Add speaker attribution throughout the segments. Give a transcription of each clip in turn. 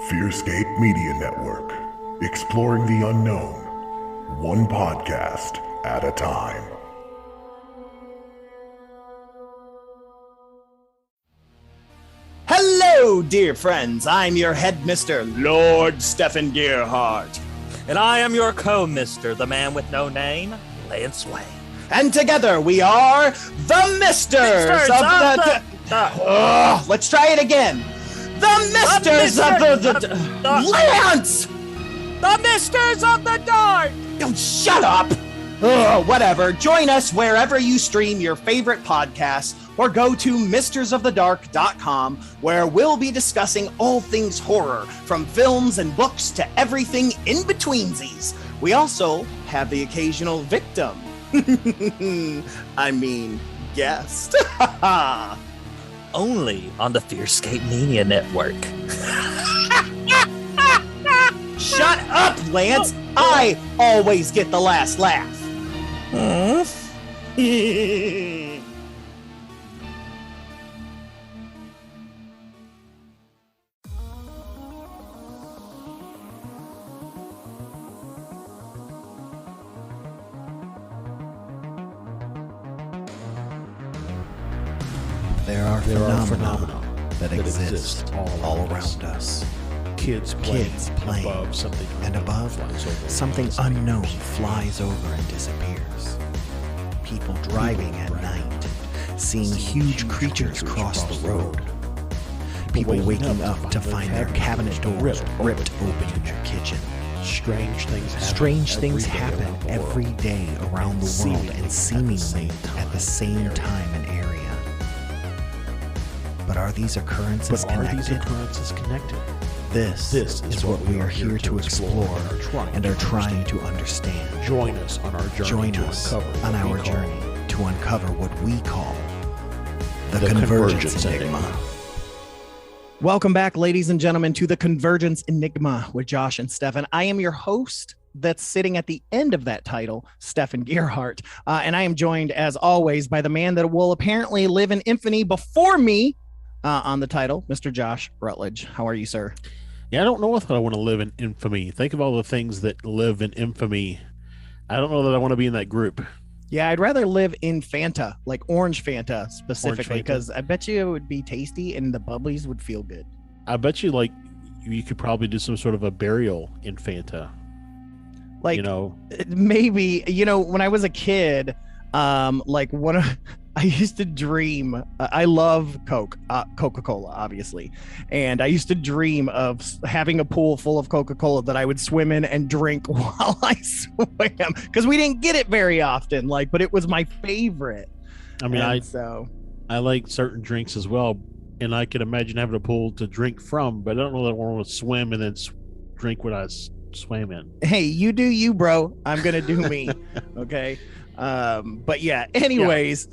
Speaker 1: FearScape Media Network, exploring the unknown, one podcast at a time.
Speaker 2: Hello, dear friends. I'm your headmister, Lord Stefan Gearhart.
Speaker 3: And I am your co-mister, the man with no name, Lance Wayne.
Speaker 2: And together we are the Misters of let's try it again. The Misters of the Lance!
Speaker 3: The Misters of the Dark!
Speaker 2: Oh, shut up! Whatever. Join us wherever you stream your favorite podcasts or go to mistersofthedark.com, where we'll be discussing all things horror, from films and books to everything in betweensies. We also have the occasional victim. I mean, guest.
Speaker 3: Only on the FearScape Media Network.
Speaker 2: Shut up, Lance! I always get the last laugh.
Speaker 4: There are phenomena that exist all around us. Kids playing
Speaker 5: above something,
Speaker 4: and above something unknown flies over and disappears. People driving at night, seeing huge creatures cross the road. People waking up to find their cabinet doors ripped open in their kitchen.
Speaker 5: Strange things
Speaker 4: happen every day around the world and seemingly at the same time and area. But are these occurrences connected? This is what we are here to explore and are trying to understand.
Speaker 5: Join us on our journey
Speaker 4: to uncover what we call the Convergence Enigma.
Speaker 2: Welcome back, ladies and gentlemen, to the Convergence Enigma with Josh and Stefan. I am your host that's sitting at the end of that title, Stefan Gearhart. And I am joined, as always, by the man that will apparently live in infamy before me on the title, Mr. Josh Rutledge. How are you, sir?
Speaker 5: Yeah, I don't know if I want to live in infamy. Think of all the things that live in infamy. I don't know that I want to be in that group.
Speaker 2: Yeah, I'd rather live in Fanta, like orange Fanta specifically, because I bet you it would be tasty and the bubblies would feel good.
Speaker 5: I bet you, like, you could probably do some sort of a burial in Fanta.
Speaker 2: Like,
Speaker 5: you know,
Speaker 2: maybe, when I was a kid, I used to dream. I love Coca-Cola, obviously. And I used to dream of having a pool full of Coca-Cola that I would swim in and drink while I swam, because we didn't get it very often, but it was my favorite.
Speaker 5: I mean, I like certain drinks as well. And I can imagine having a pool to drink from, but I don't know that I want to swim and then drink what I swam in.
Speaker 2: Hey, you do you, bro. I'm going to do me. Okay. But yeah, anyways,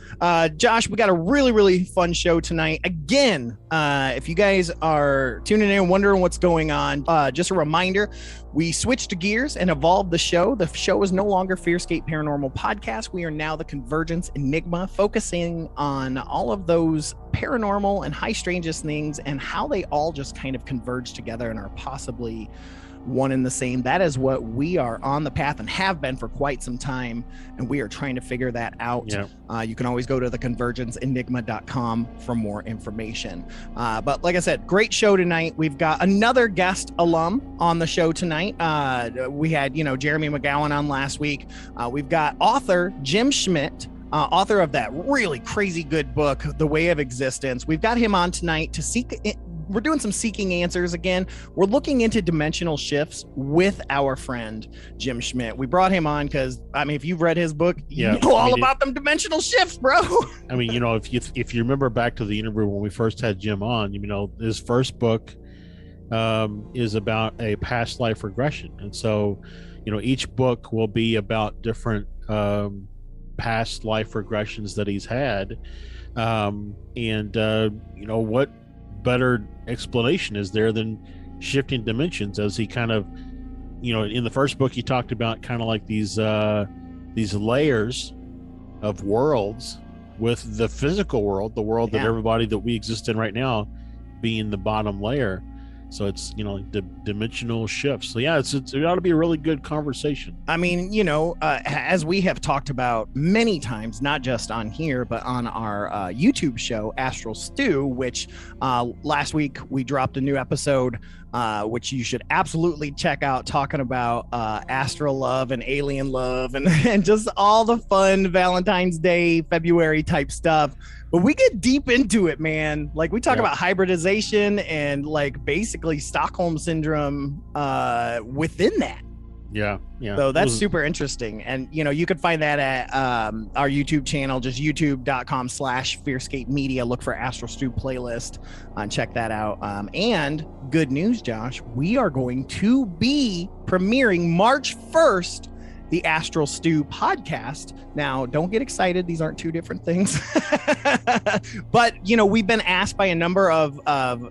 Speaker 2: Josh, we got a really, really fun show tonight. Again, if you guys are tuning in and wondering what's going on, just a reminder, we switched gears and evolved the show. The show is no longer FearScape Paranormal Podcast. We are now the Convergence Enigma, focusing on all of those paranormal and high strangest things and how they all just kind of converge together and are possibly one and the same. That is what we are on the path and have been for quite some time, and we are trying to figure that out. Yeah. You can always go to theconvergenceenigma.com for more information. But like I said, great show tonight. We've got another guest alum on the show tonight. We had, Jeremy McGowan on last week. We've got author Jim Schmidt, author of that really crazy good book, The Way of Existence. We've got him on tonight to we're doing some seeking answers again. We're looking into dimensional shifts with our friend Jim Schmidt. We brought him on because, if you've read his book, you know all about them dimensional shifts, bro.
Speaker 5: If you remember back to the interview when we first had Jim on, his first book is about a past life regression, and so each book will be about different past life regressions that he's had, what better explanation is there than shifting dimensions, as he kind of, in the first book he talked about kind of like these layers of worlds, with the physical world, the world that everybody that we exist in right now being the bottom layer. So it's, the dimensional shifts. So yeah, it ought to be a really good conversation.
Speaker 2: I mean, as we have talked about many times, not just on here, but on our YouTube show, Astral Stew, which last week we dropped a new episode, which you should absolutely check out, talking about astral love and alien love and just all the fun Valentine's Day, February type stuff. But we get deep into it, man. Like we talk about hybridization and like basically Stockholm syndrome within that.
Speaker 5: Yeah.
Speaker 2: So that's super interesting. And, you could find that at our YouTube channel, just youtube.com/FearScape Media. Look for Astral Stew playlist and check that out. And good news, Josh, we are going to be premiering March 1st, the Astral Stew podcast. Now, don't get excited. These aren't two different things. But, we've been asked by a number of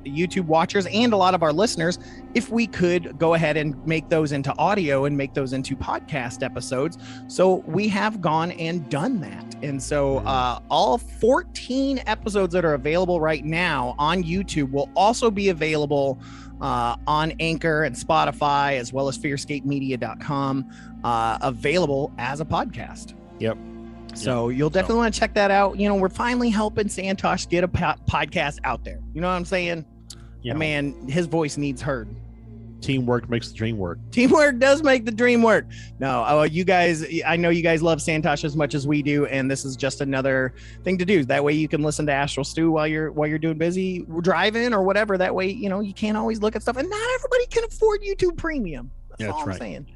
Speaker 2: YouTube watchers and a lot of our listeners if we could go ahead and make those into audio and make those into podcast episodes. So we have gone and done that. And so all 14 episodes that are available right now on YouTube will also be available on Anchor and Spotify, as well as fearscapemedia.com, available as a podcast.
Speaker 5: Yep.
Speaker 2: So you'll definitely want to check that out. We're finally helping Santosh get a podcast out there. You know what I'm saying? Yeah. Man, his voice needs heard.
Speaker 5: Teamwork makes the dream work.
Speaker 2: Teamwork does make the dream work. No, you guys, I know you guys love Santosh as much as we do, and this is just another thing to do. That way you can listen to Astral Stew while you're doing busy driving or whatever. That way, you can't always look at stuff, and not everybody can afford YouTube Premium. That's all I'm saying.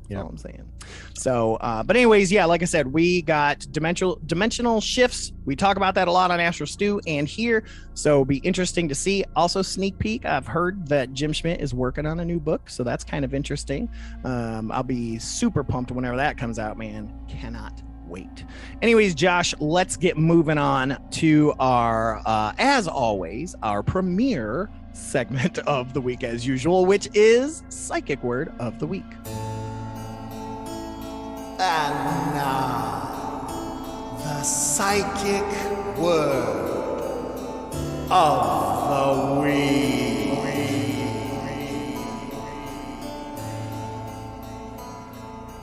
Speaker 2: That's all I'm saying. So, but anyways, like I said, we got dimensional shifts. We talk about that a lot on Astral Stew and here. So be interesting to see. Also, sneak peek. I've heard that Jim Schmidt is working on a new book. So that's kind of interesting. I'll be super pumped whenever that comes out, man. Cannot wait. Anyways, Josh, let's get moving on to our, as always, our premiere segment of the week as usual, which is Psychic Word of the Week.
Speaker 4: And now, the psychic word of the week.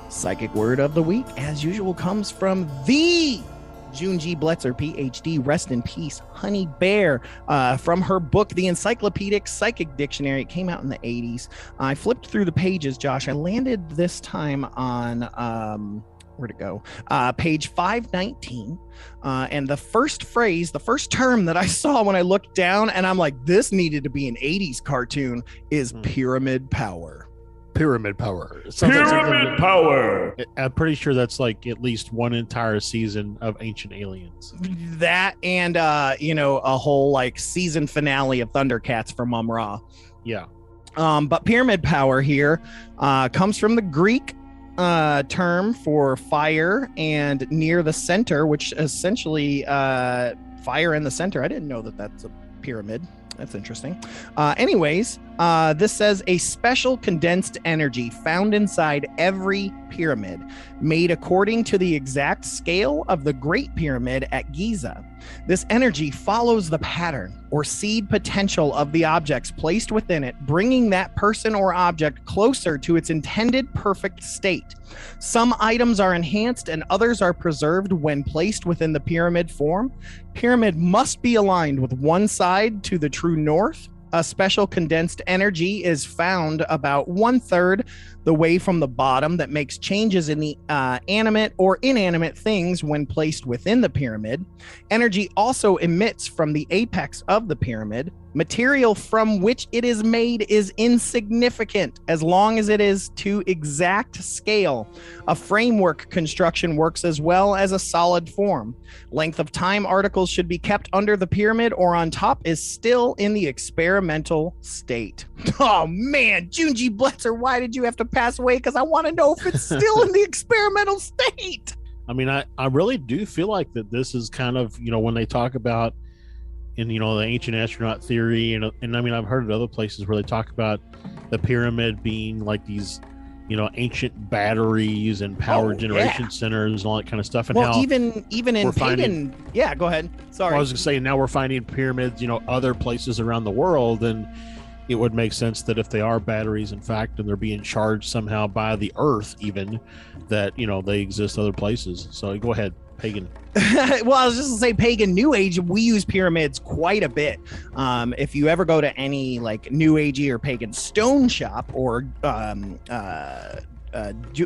Speaker 2: Psychic word of the week, as usual, comes from the June G. Bletzer, PhD, rest in peace, Honey Bear, from her book, The Encyclopedic Psychic Dictionary. It came out in the 80s. I flipped through the pages, Josh. I landed this time on, where'd it go? Page 519. And the first phrase, the first term that I saw when I looked down, and I'm like, this needed to be an 80s cartoon, is pyramid power.
Speaker 5: Pyramid power.
Speaker 3: Pyramid power.
Speaker 5: I'm pretty sure that's like at least one entire season of Ancient Aliens.
Speaker 2: That and a whole like season finale of Thundercats from Ra.
Speaker 5: Yeah.
Speaker 2: But pyramid power here comes from the Greek term for fire and near the center, which essentially fire in the center. I didn't know that that's a pyramid. That's interesting. Anyways, this says a special condensed energy found inside every pyramid, made according to the exact scale of the Great Pyramid at Giza. This energy follows the pattern or seed potential of the objects placed within it, bringing that person or object closer to its intended perfect state. Some items are enhanced and others are preserved when placed within the pyramid form. Pyramid must be aligned with one side to the true north. A special condensed energy is found about 1/3 the way from the bottom that makes changes in the animate or inanimate things when placed within the pyramid. Energy also emits from the apex of the pyramid. Material from which it is made is insignificant as long as it is to exact scale. A framework construction works as well as a solid form. Length of time articles should be kept under the pyramid or on top is still in the experimental state. Oh man, Junji Bletzer, why did you have to pass away? Because I want to know if it's still in the experimental state.
Speaker 5: I mean, I really do feel like that this is kind of, when they talk about in, the ancient astronaut theory, and I mean, I've heard it other places where they talk about the pyramid being like these, ancient batteries and power generation centers and all that kind of stuff. And
Speaker 2: well,
Speaker 5: how
Speaker 2: even in pagan, go ahead. Sorry.
Speaker 5: I was going to say, now we're finding pyramids, other places around the world. And, it would make sense that if they are batteries, in fact, and they're being charged somehow by the Earth, even that they exist other places. So go ahead, pagan.
Speaker 2: Well, I was just gonna say pagan New Age. We use pyramids quite a bit. If you ever go to any like New Agey or pagan stone shop or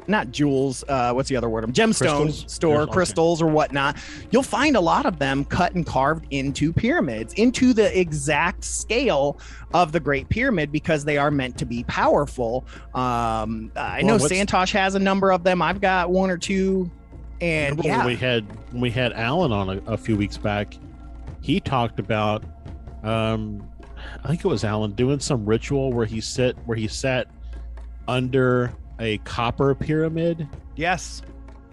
Speaker 2: not jewels, what's the other word? Gemstone store, crystals or whatnot, you'll find a lot of them cut and carved into pyramids, into the exact scale of the Great Pyramid, because they are meant to be powerful. I know Santosh has a number of them. I've got one or two. And
Speaker 5: when we had Alan on a few weeks back, he talked about I think it was Alan doing some ritual where he sat under a copper pyramid.
Speaker 2: Yes.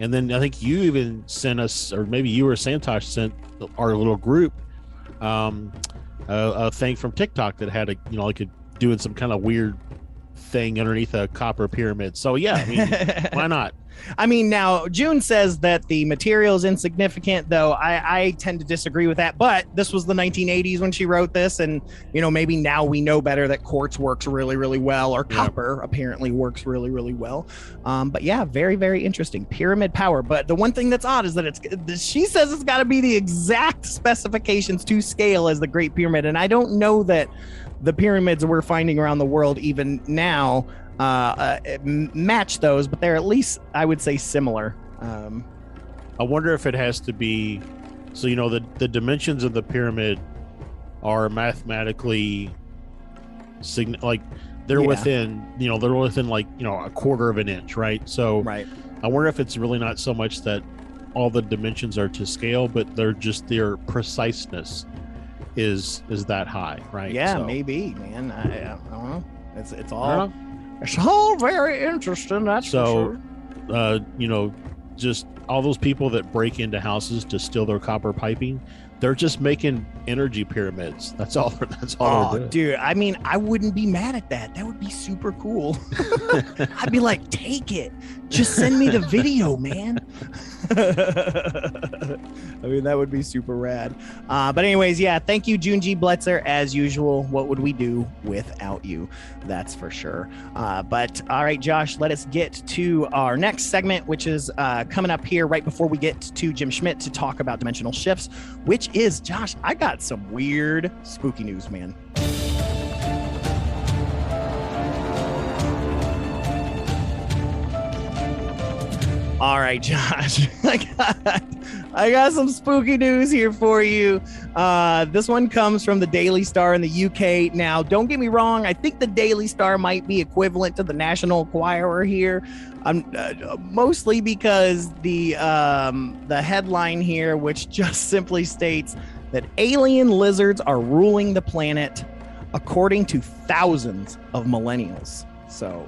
Speaker 5: And then I think you even sent us, or maybe you or Santosh sent our little group a thing from TikTok that had doing some kind of weird thing underneath a copper pyramid. So yeah, I mean, why not?
Speaker 2: I mean, now June says that the material is insignificant, though I tend to disagree with that. But this was the 1980s when she wrote this, and maybe now we know better that quartz works really, really well, or copper apparently works really, really well. But yeah, very, very interesting pyramid power. But the one thing that's odd is that she says it's got to be the exact specifications to scale as the Great Pyramid, and I don't know that the pyramids we're finding around the world even now match those, but they're at least, I would say, similar.
Speaker 5: I wonder if it has to be, so the dimensions of the pyramid are mathematically they're within like a quarter of an inch, right? So
Speaker 2: right.
Speaker 5: I wonder if it's really not so much that all the dimensions are to scale, but they're just their preciseness is that high, right?
Speaker 2: Yeah, so, maybe, man. I don't know. It's all very interesting. That's
Speaker 5: so.
Speaker 2: For sure.
Speaker 5: Just all those people that break into houses to steal their copper piping, they're just making energy pyramids. That's all.
Speaker 2: Oh, they're doing. Dude, I mean, I wouldn't be mad at that. That would be super cool. I'd be like, take it. Just send me the video, man. I mean, that would be super rad. But anyways, yeah, thank you, June G. Bletzer. As usual, what would we do without you? That's for sure. But all right, Josh, let us get to our next segment, which is coming up here right before we get to Jim Schmidt to talk about dimensional shifts, which is, Josh, I got some weird, spooky news, man. All right, Josh, I got some spooky news here for you. This one comes from the Daily Star in the UK. Now, don't get me wrong. I think the Daily Star might be equivalent to the National Enquirer here. Mostly because the headline here, which just simply states that alien lizards are ruling the planet, according to thousands of millennials. So,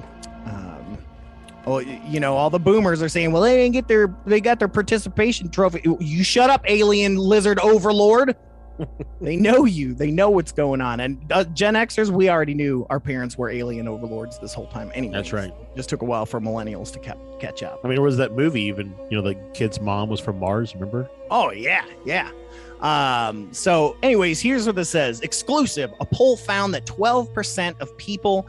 Speaker 2: all the boomers are saying, well, they got their participation trophy. You shut up, alien lizard overlord. They know you. They know what's going on. And Gen Xers, we already knew our parents were alien overlords this whole time. Anyway,
Speaker 5: that's right.
Speaker 2: Just took a while for millennials to catch up.
Speaker 5: I mean, there was that movie even, the kid's mom was from Mars, remember?
Speaker 2: Oh, yeah. So anyways, here's what this says. Exclusive. A poll found that 12% of people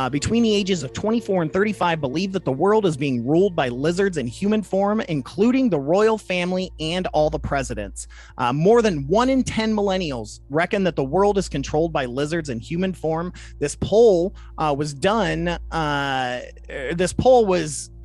Speaker 2: between the ages of 24 and 35 believe that the world is being ruled by lizards in human form, including the royal family and all the presidents. More than 1 in 10 millennials reckon that the world is controlled by lizards in human form. This poll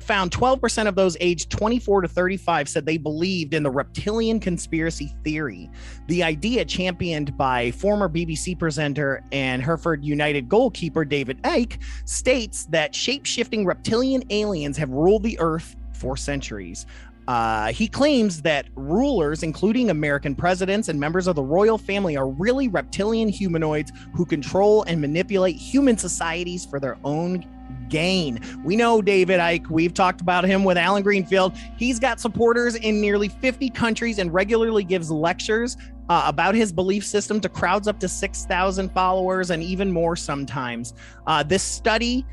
Speaker 2: found 12% of those aged 24 to 35 said they believed in the reptilian conspiracy theory. The idea, championed by former BBC presenter and Hereford United goalkeeper David Icke, states that shape-shifting reptilian aliens have ruled the earth for centuries. He claims that rulers, including American presidents and members of the royal family, are really reptilian humanoids who control and manipulate human societies for their own gain. We know David Icke. We've talked about him with Alan Greenfield. He's got supporters in nearly 50 countries and regularly gives lectures about his belief system to crowds up to 6,000 followers and even more sometimes. This study,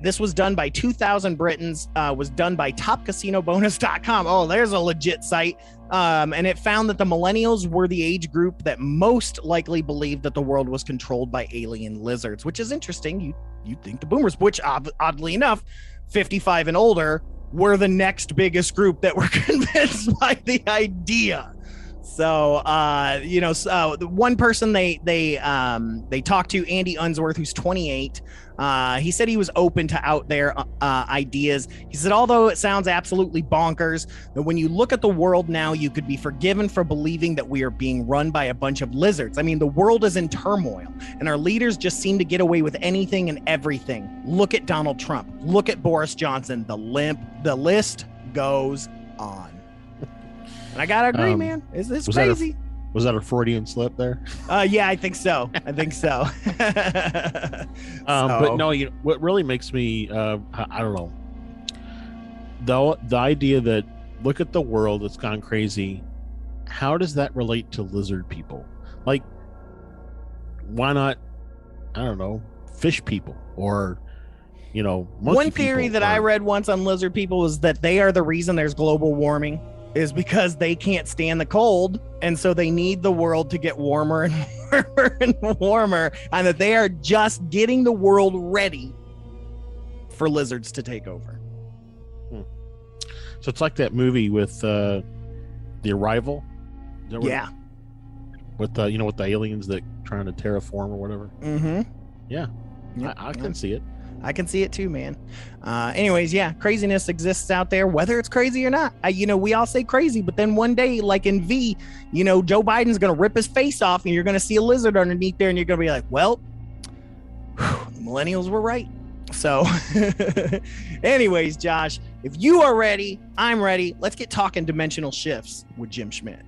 Speaker 2: this was done by 2,000 Britons, was done by topcasinobonus.com. Oh, there's a legit site. And it found that the millennials were the age group that most likely believed that the world was controlled by alien lizards, which is interesting. You'd think the boomers, which oddly enough, 55 and older, were the next biggest group that were convinced by the idea. So, the one person they talked to, Andy Unsworth, who's 28. He said he was open to out there ideas. He said, although it sounds absolutely bonkers, that when you look at the world now, you could be forgiven for believing that we are being run by a bunch of lizards. I mean, the world is in turmoil, and our leaders just seem to get away with anything and everything. Look at Donald Trump. Look at Boris Johnson. The list goes on. And I gotta agree, man. It's crazy.
Speaker 5: Was that a Freudian slip there?
Speaker 2: Yeah, I think so.
Speaker 5: But no, what really makes me, I don't know. The idea that look at the world that's gone crazy. How does that relate to lizard people? Like, why not? I don't know, fish people or. Monkey
Speaker 2: one theory that I read once on lizard people was that they are the reason there's global warming. Is because they can't stand the cold, and so they need the world to get warmer and warmer and warmer, and that they are just getting the world ready for lizards to take over.
Speaker 5: So it's like that movie with The Arrival.
Speaker 2: Yeah.
Speaker 5: With with the aliens that trying to terraform or whatever.
Speaker 2: Mm-hmm.
Speaker 5: Yeah. Yep. I can see it.
Speaker 2: I can see it too, man. Anyways, yeah, craziness exists out there, whether it's crazy or not. We all say crazy, but then one day, like in V, Joe Biden's going to rip his face off and you're going to see a lizard underneath there and you're going to be like, well, the millennials were right. So anyways, Josh, if you are ready, I'm ready. Let's get talking dimensional shifts with Jim Schmidt.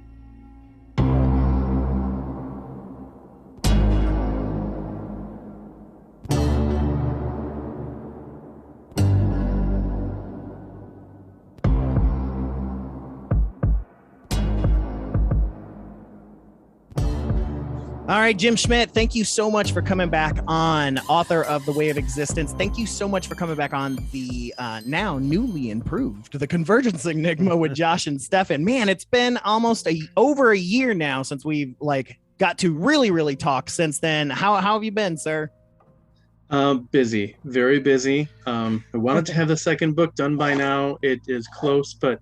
Speaker 2: All right, Jim Schmidt, thank you so much for coming back on, author of The Way of Existence. Thank you so much for coming back on the now newly improved The Convergence Enigma with Josh and Stefan. Man, it's been almost over a year now since we've got to really, really talk since then. How have you been, sir?
Speaker 6: Busy, very busy. I wanted to have the second book done by now. It is close, but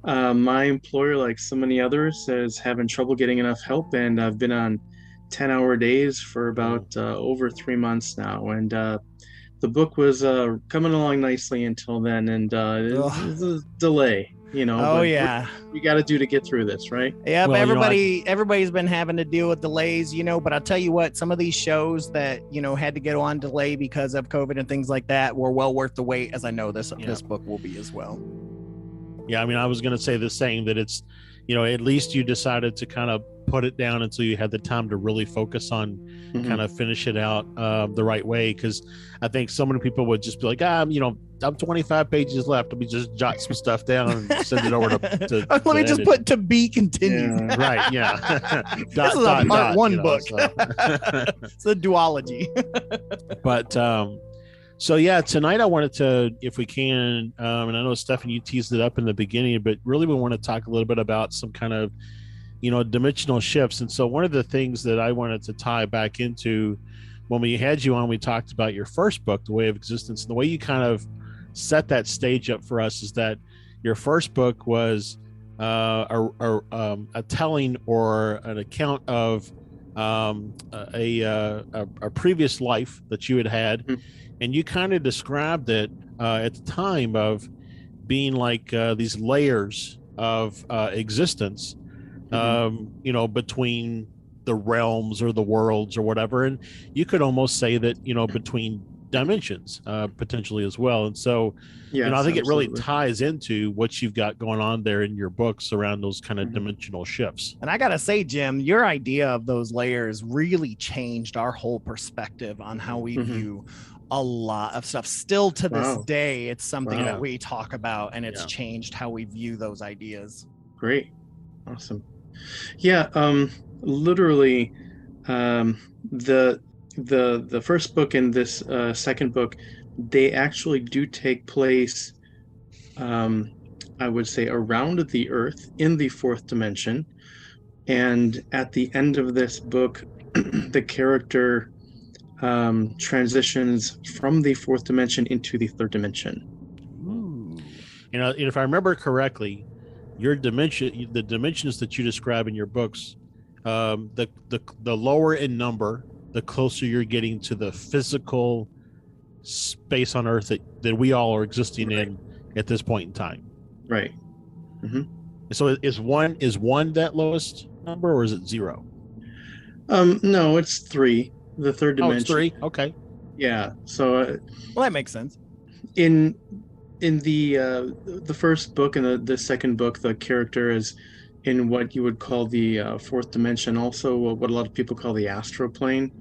Speaker 6: my employer, like so many others, is having trouble getting enough help, and I've been on 10-hour days for about over 3 months now, and the book was coming along nicely until then, and it was a delay,
Speaker 2: Oh yeah,
Speaker 6: we got to do to get through this, right?
Speaker 2: Yeah, well, everybody's been having to deal with delays, but I'll tell you what, some of these shows that had to get on delay because of COVID and things like that were well worth the wait, as I know this book will be as well.
Speaker 5: Yeah, I mean, I was going to say the same, that it's at least you decided to kind of put it down until you had the time to really focus on kind of finish it out the right way. Because I think so many people would just be like, I'm 25 pages left. Let me just jot some stuff down and send it over to
Speaker 2: let me just put to be continued.
Speaker 5: Yeah. Right. Yeah.
Speaker 2: This is a part one book. So. It's a duology.
Speaker 5: But so yeah, tonight I wanted to, if we can, and I know Stefan, you teased it up in the beginning, but really we want to talk a little bit about some kind of, dimensional shifts. And so one of the things that I wanted to tie back into when we had you on, we talked about your first book, The Way of Existence, and the way you kind of set that stage up for us is that your first book was a telling or an account of a previous life that you had. Mm-hmm. And you kind of described it at the time of being like these layers of existence, between the realms or the worlds or whatever. And you could almost say that, between dimensions potentially as well. And so,
Speaker 6: yes,
Speaker 5: I think
Speaker 6: absolutely.
Speaker 5: It really ties into what you've got going on there in your books around those kind of dimensional shifts.
Speaker 2: And I got to say, Jim, your idea of those layers really changed our whole perspective on how we view a lot of stuff. Still to this day, it's something that we talk about, and it's changed how we view those ideas.
Speaker 6: Great. Awesome. Yeah. Literally, the first book and this second book, they actually do take place I would say, around the Earth in the fourth dimension. And at the end of this book, the character transitions from the fourth dimension into the third dimension.
Speaker 5: If I remember correctly, your dimension, the dimensions that you describe in your books, the lower in number, the closer you're getting to the physical space on Earth that we all are existing in at this point in time.
Speaker 6: Right. Mm-hmm.
Speaker 5: So is one that lowest number, or is it 0?
Speaker 6: No, it's 3. The third dimension.
Speaker 5: Oh, it's 3. Okay.
Speaker 6: Yeah. So
Speaker 2: Well, that makes sense.
Speaker 6: in the first book and the second book, the character is in what you would call the fourth dimension, also what a lot of people call the astral plane.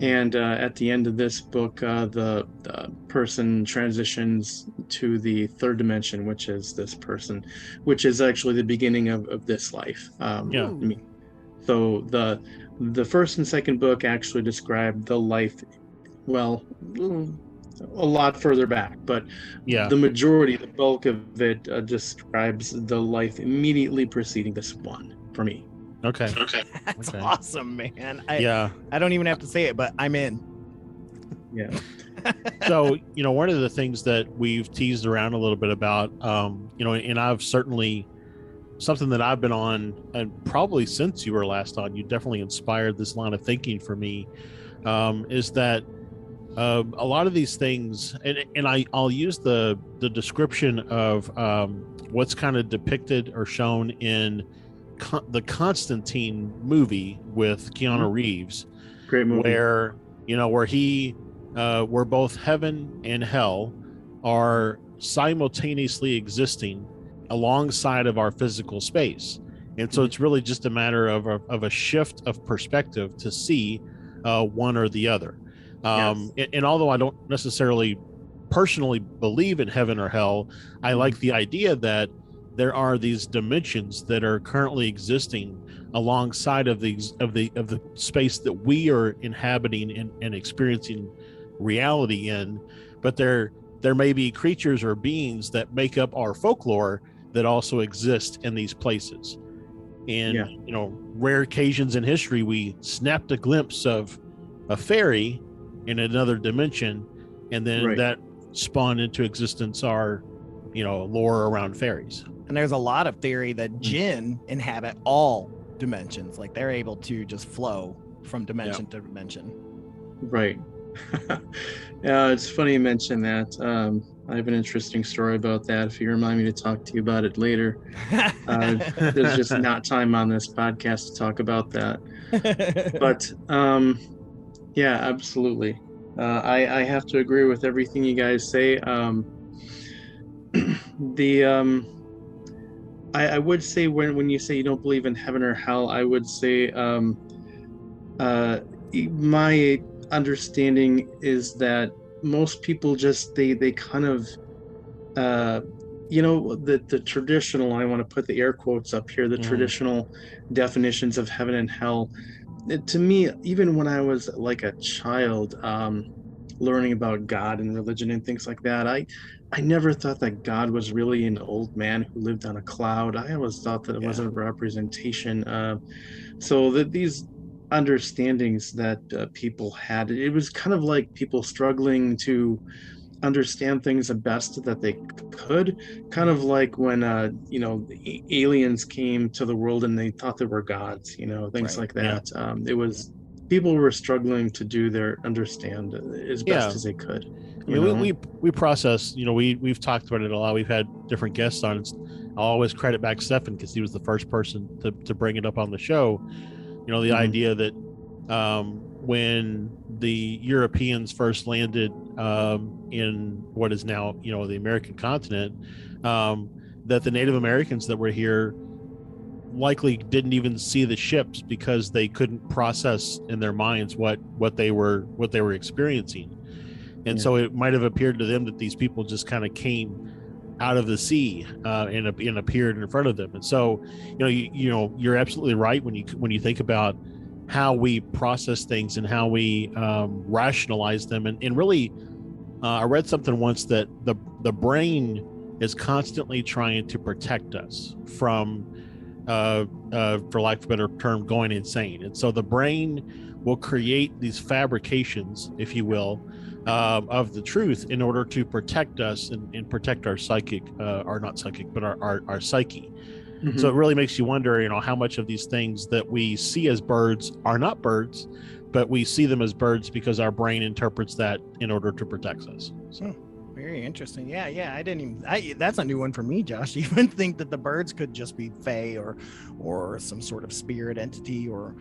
Speaker 6: And at the end of this book, the person transitions to the third dimension, which is this person, which is actually the beginning of this life. So the first and second book actually describe the life, well, a lot further back, but the majority, the bulk of it describes the life immediately preceding this one for me.
Speaker 5: Okay.
Speaker 2: That's awesome, man. I don't even have to say it, but I'm in.
Speaker 6: Yeah.
Speaker 5: So, one of the things that we've teased around a little bit about, and I've certainly, something that I've been on, and probably since you were last on, you definitely inspired this line of thinking for me, is that a lot of these things, and I'll use the description of what's kind of depicted or shown in the Constantine movie with Keanu Reeves.
Speaker 6: Great movie.
Speaker 5: Where where both heaven and hell are simultaneously existing alongside of our physical space. And so it's really just a matter of a shift of perspective to see one or the other. And although I don't necessarily personally believe in heaven or hell, I like the idea that there are these dimensions that are currently existing alongside of the space that we are inhabiting and experiencing reality in. But there may be creatures or beings that make up our folklore that also exist in these places. And rare occasions in history, we snapped a glimpse of a fairy in another dimension, and then that spawned into existence our lore around fairies.
Speaker 2: And there's a lot of theory that jinn inhabit all dimensions. Like they're able to just flow from dimension to dimension.
Speaker 6: Right. It's funny you mention that. I have an interesting story about that. If you remind me to talk to you about it later. There's just not time on this podcast to talk about that. But yeah, absolutely. I have to agree with everything you guys say. I would say when you say you don't believe in heaven or hell, I would say my understanding is that most people just they kind of the traditional, I want to put the air quotes up here, the traditional definitions of heaven and hell. To me, even when I was like a child, learning about God and religion and things like that, I never thought that God was really an old man who lived on a cloud. I always thought that it was a representation. So that these understandings that people had, it was kind of like people struggling to understand things the best that they could, kind of like when aliens came to the world and they thought they were gods, things like that. It was people were struggling to do their understand as best as they could.
Speaker 5: We process, we've talked about it a lot. We've had different guests on. I'll always credit back Stefan because he was the first person to bring it up on the show. The idea that when the Europeans first landed in what is now, the American continent, that the Native Americans that were here likely didn't even see the ships because they couldn't process in their minds what they were experiencing. And so it might have appeared to them that these people just kind of came out of the sea and appeared in front of them. And so, you're absolutely right when you think about how we process things and how we rationalize them. And really, I read something once that the brain is constantly trying to protect us from, for lack of a better term, going insane. And so the brain will create these fabrications, if you will, of the truth in order to protect us and protect our psychic, or not psychic, but our psyche.
Speaker 6: Mhm.
Speaker 5: So it really makes you wonder, how much of these things that we see as birds are not birds, but we see them as birds because our brain interprets that in order to protect us. So.
Speaker 2: Very interesting. Yeah. I didn't even, that's a new one for me, Josh. You even think that the birds could just be fae or some sort of spirit entity or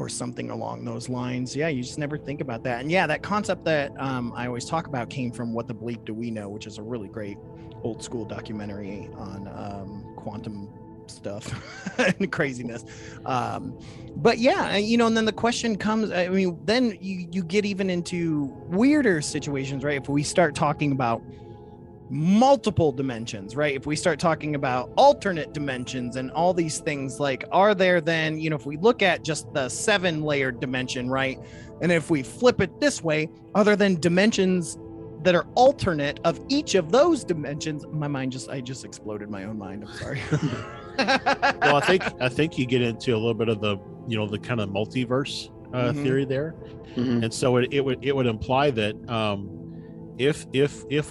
Speaker 2: something along those lines. Yeah, you just never think about that. And yeah, that concept that I always talk about came from What the Bleep Do We Know, which is a really great old school documentary on quantum stuff and craziness. But yeah, and then the question comes, I mean, then you get even into weirder situations, right? If we start talking about multiple dimensions, right? If we start talking about alternate dimensions and all these things, like, are there then, if we look at just the 7-layered dimension, right? And if we flip it this way, other than dimensions that are alternate of each of those dimensions, I just exploded my own mind. I'm sorry.
Speaker 5: Well, I think you get into a little bit of the the kind of multiverse theory there, and so it would imply that if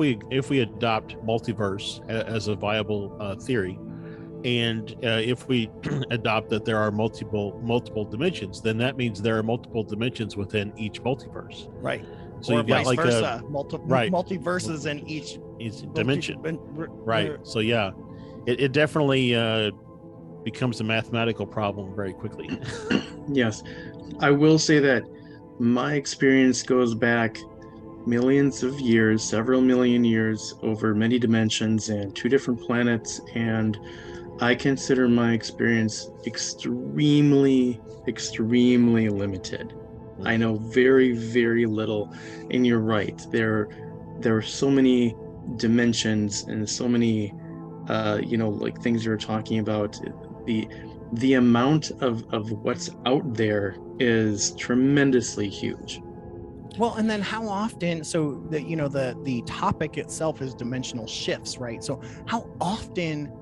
Speaker 5: we adopt multiverse as a viable theory, and if we adopt that there are multiple dimensions, then that means there are multiple dimensions within each multiverse.
Speaker 2: Right.
Speaker 5: So
Speaker 2: or
Speaker 5: you've got
Speaker 2: vice
Speaker 5: like
Speaker 2: versa, multiverses in each
Speaker 5: dimension. Right. So yeah, it definitely becomes a mathematical problem very quickly.
Speaker 6: Yes. I will say that my experience goes back millions of years, several million years, over many dimensions and 2 different planets, and I consider my experience extremely limited. I know very, very little, and you're right. There are so many dimensions and so many, like things you're talking about. The amount of what's out there is tremendously huge.
Speaker 2: Well, and then how often? So the topic itself is dimensional shifts, right? So how often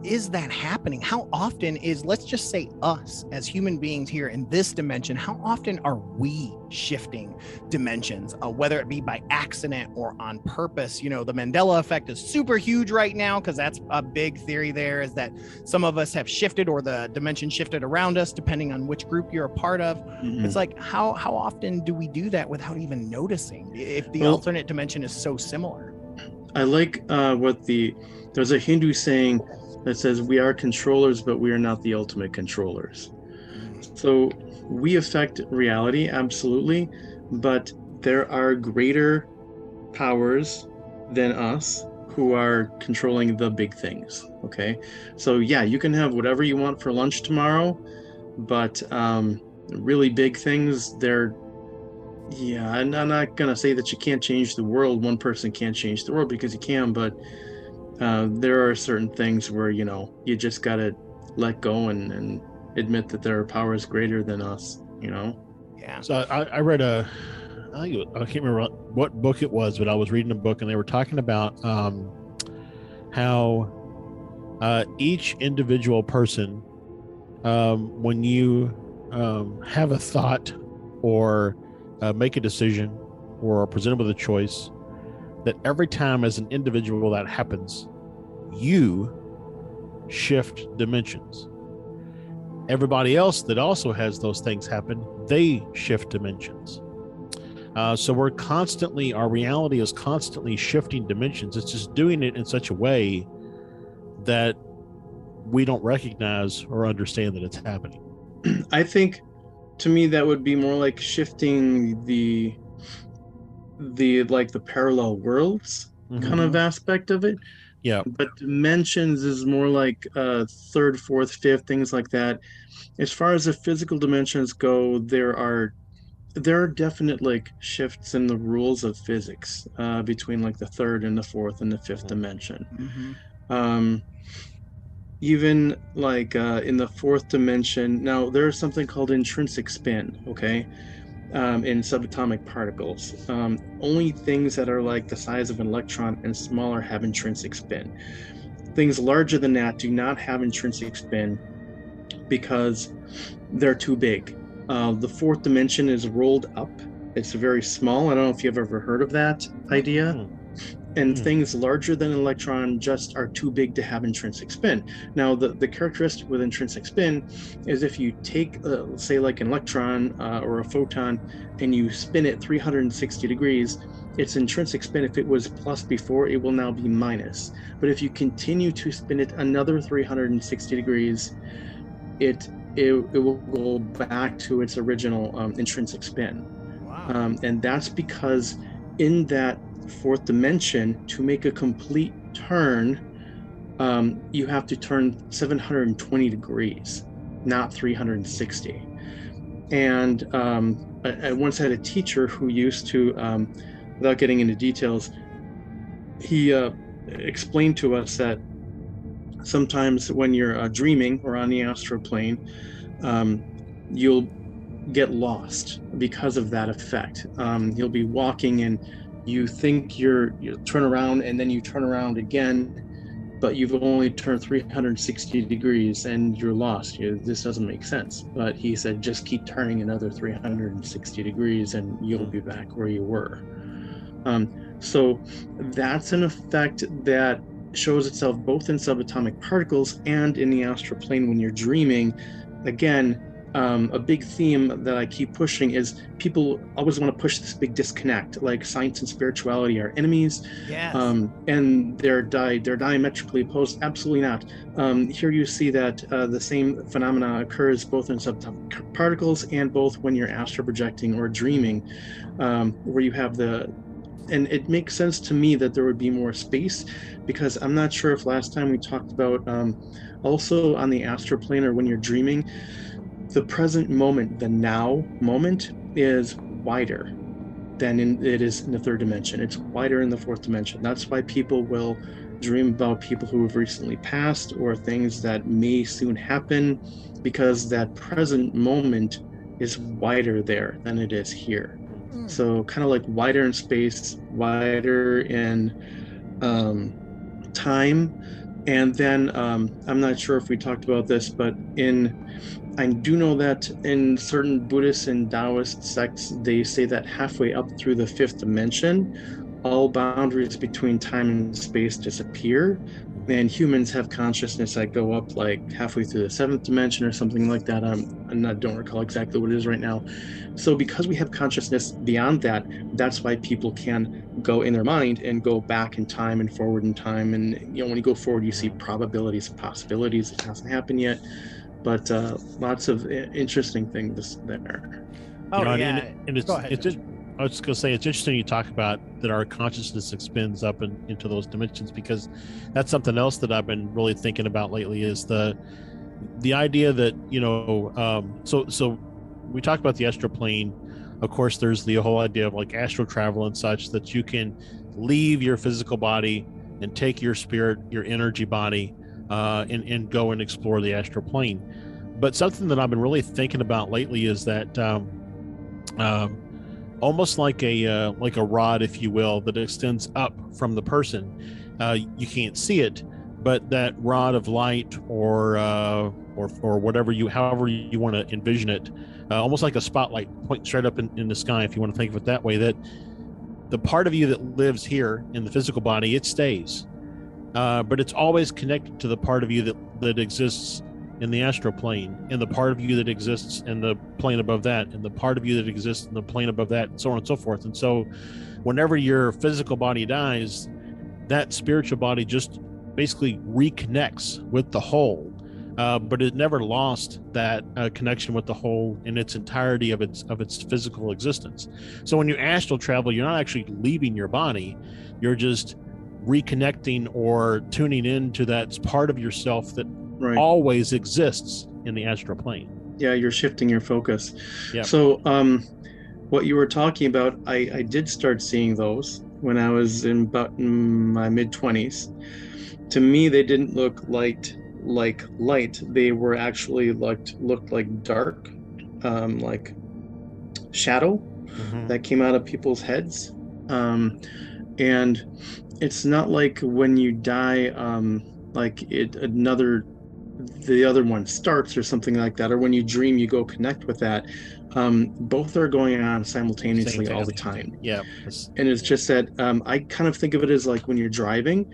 Speaker 2: is that happening? How often is, let's just say, us as human beings here in this dimension, how often are we shifting dimensions, whether it be by accident or on purpose? The Mandela effect is super huge right now, because that's a big theory there, is that some of us have shifted, or the dimension shifted around us, depending on which group you're a part of. It's like, how often do we do that without even noticing, if the alternate dimension is so similar?
Speaker 6: I like there's a Hindu saying that says, we are controllers, but we are not the ultimate controllers. So we affect reality, absolutely, but there are greater powers than us who are controlling the big things. Okay, so yeah, you can have whatever you want for lunch tomorrow, but really big things, and I'm not gonna say that you can't change the world. One person can't change the world, because you can, but there are certain things where you just gotta let go and admit that there are powers greater than us.
Speaker 2: Yeah.
Speaker 5: So I read I can't remember what book it was, but I was reading a book and they were talking about how each individual person, when you have a thought or make a decision or are presented with a choice, that every time as an individual that happens, you shift dimensions. Everybody else that also has those things happen, they shift dimensions. So our reality is constantly shifting dimensions. It's just doing it in such a way that we don't recognize or understand that it's happening.
Speaker 6: I think, to me, that would be more like shifting the parallel worlds kind of aspect of it.
Speaker 5: Yeah.
Speaker 6: But dimensions is more like third, fourth, fifth, things like that. As far as the physical dimensions go, there are definite shifts in the rules of physics between the third and the fourth and the fifth dimension. Even in the fourth dimension, now there's something called intrinsic spin. Okay, in subatomic particles. Only things that are like the size of an electron and smaller have intrinsic spin. Things larger than that do not have intrinsic spin because they're too big. The fourth dimension is rolled up. It's very small. I don't know if you've ever heard of that idea. And things larger than an electron just are too big to have intrinsic spin. Now, the characteristic with intrinsic spin is if you take, say, like an electron or a photon, and you spin it 360 degrees, its intrinsic spin, if it was plus before, it will now be minus. But if you continue to spin it another 360 degrees, it will go back to its original intrinsic spin. Wow. And that's because in that fourth dimension, to make a complete turn, you have to turn 720 degrees, not 360. And I once had a teacher who used to, without getting into details, he explained to us that sometimes when you're dreaming or on the astral plane, you'll get lost because of that effect. You'll be walking and you think you turn around, and then you turn around again, but you've only turned 360 degrees and you're lost. This doesn't make sense. But he said, just keep turning another 360 degrees and you'll be back where you were. So that's an effect that shows itself both in subatomic particles and in the astral plane when you're dreaming. Again, a big theme that I keep pushing is people always want to push this big disconnect, like science and spirituality are enemies.
Speaker 2: Yes.
Speaker 6: And they're diametrically opposed. Absolutely not. Here you see that the same phenomena occurs both in subatomic particles and both when you're astral projecting or dreaming, where you have and it makes sense to me that there would be more space, because I'm not sure if last time we talked about also on the astral plane or when you're dreaming, the present moment, the now moment, is wider than it is in the third dimension. It's wider in the fourth dimension. That's why people will dream about people who have recently passed or things that may soon happen, because that present moment is wider there than it is here. So kind of like wider in space, wider in time. And then I'm not sure if we talked about this, but I do know that in certain Buddhist and Taoist sects, they say that halfway up through the fifth dimension, all boundaries between time and space disappear, and humans have consciousness that go up like halfway through the seventh dimension or something like that. I don't recall exactly what it is right now. So because we have consciousness beyond that, that's why people can go in their mind and go back in time and forward in time. And when you go forward, you see probabilities and possibilities. It hasn't happened yet, but lots of interesting things there.
Speaker 2: Oh,
Speaker 5: yeah. And
Speaker 2: Go ahead,
Speaker 5: I was just going to say, it's interesting you talk about that our consciousness expands up into those dimensions, because that's something else that I've been really thinking about lately is the idea that, so we talk about the astral plane. Of course, there's the whole idea of like astral travel and such, that you can leave your physical body and take your spirit, your energy body, and go and explore the astral plane. But something that I've been really thinking about lately is that almost like a rod, if you will, that extends up from the person. You can't see it, but that rod of light or whatever however you want to envision it, almost like a spotlight pointing straight up in the sky, if you want to think of it that way, that the part of you that lives here in the physical body, it stays, but it's always connected to the part of you that exists in the astral plane, and the part of you that exists in the plane above that, and the part of you that exists in the plane above that, and so on and so forth. And so whenever your physical body dies, that spiritual body just basically reconnects with the whole, but it never lost that connection with the whole in its entirety of its physical existence. So when you astral travel, you're not actually leaving your body, you're just reconnecting or tuning into that part of yourself that always exists in the astral plane.
Speaker 6: Yeah, you're shifting your focus.
Speaker 5: Yep.
Speaker 6: So what you were talking about, I did start seeing those when I was in my mid-20s. To me, they didn't look like light. They were actually looked like dark, like shadow that came out of people's heads. And it's not like when you die, the other one starts or something like that, or when you dream, you go connect with that. Both are going on simultaneously all the time.
Speaker 5: Yeah.
Speaker 6: And it's just that I kind of think of it as like when you're driving,